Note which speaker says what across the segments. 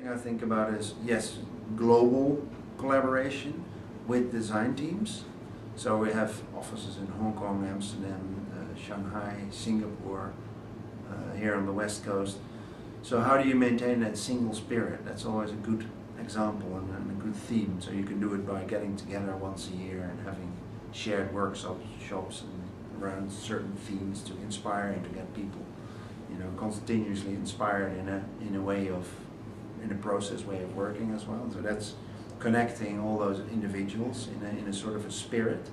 Speaker 1: thing I think about is, yes, global collaboration with design teams. So we have offices in Hong Kong, Amsterdam, Shanghai, Singapore, here on the West Coast. So how do you maintain that single spirit? That's always a good example and a good theme. So you can do it by getting together once a year and having shared workshops and around certain themes to inspire and to get people, you know, continuously inspired in a process way of working as well. So that's connecting all those individuals in a sort of a spirit.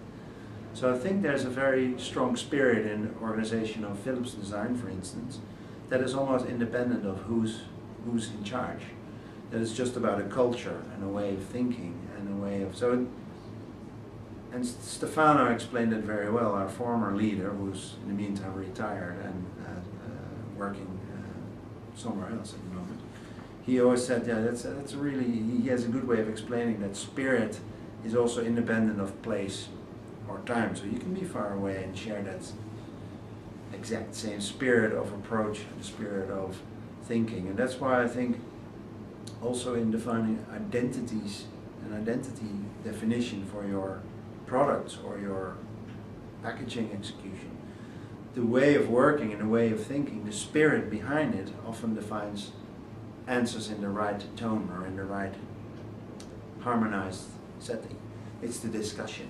Speaker 1: So I think there's a very strong spirit in the organization of Philips Design, for instance, that is almost independent of who's in charge. That is just about a culture and a way of thinking and a way of and Stefano explained it very well, our former leader, who's in the meantime retired and working somewhere else at the moment. He always said, yeah, that's really, he has a good way of explaining that spirit is also independent of place or time. So you can be far away and share that exact same spirit of approach, the spirit of thinking. And that's why I think also in defining identities, an identity definition for your products or your packaging execution, the way of working and the way of thinking, the spirit behind it often defines answers in the right tone or in the right harmonized setting. It's the discussion.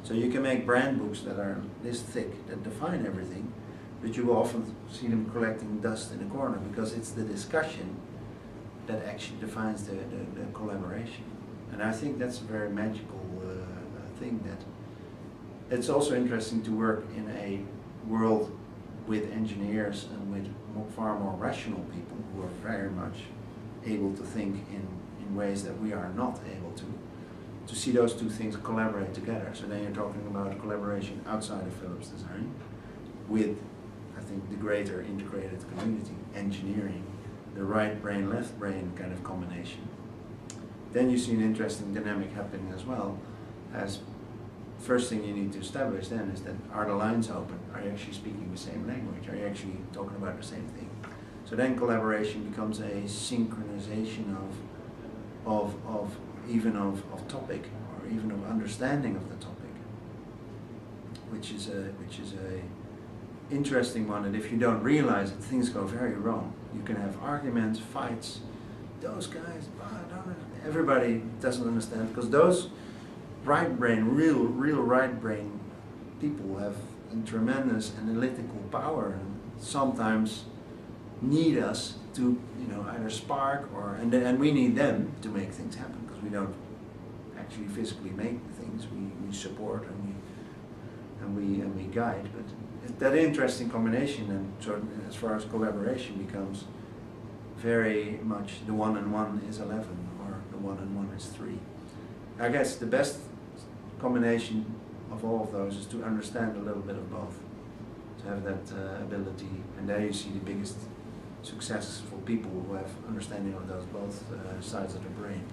Speaker 1: So you can make brand books that are this thick, that define everything, but you will often see them collecting dust in a corner because it's the discussion that actually defines the collaboration. And I think that's a very magical thing. That it's also interesting to work in a world with engineers and with far more rational people who are very much able to think in ways that we are not able to see those two things collaborate together. So then you're talking about collaboration outside of Philips Design with, I think, the greater integrated community, engineering, the right brain, left brain kind of combination. Then you see an interesting dynamic happening as well, as first thing you need to establish then is that are the lines open? Are you actually speaking the same language? Are you actually talking about the same thing? So then collaboration becomes a synchronization of topic, or even of understanding of the topic, which is a interesting one. And if you don't realize it, things go very wrong. You can have arguments, fights. Those guys, everybody doesn't understand, because those right brain, real right brain people have a tremendous analytical power and sometimes need us to, either spark or, and we need them to make things happen, because we don't actually physically make things. We support and we guide. But that interesting combination, and so as far as collaboration becomes very much the 1 and 1 is 11, or the 1 and 1 is 3. I guess the best combination of all of those is to understand a little bit of both, to have that ability, and there you see the biggest successful people who have understanding of those both sides of the brain.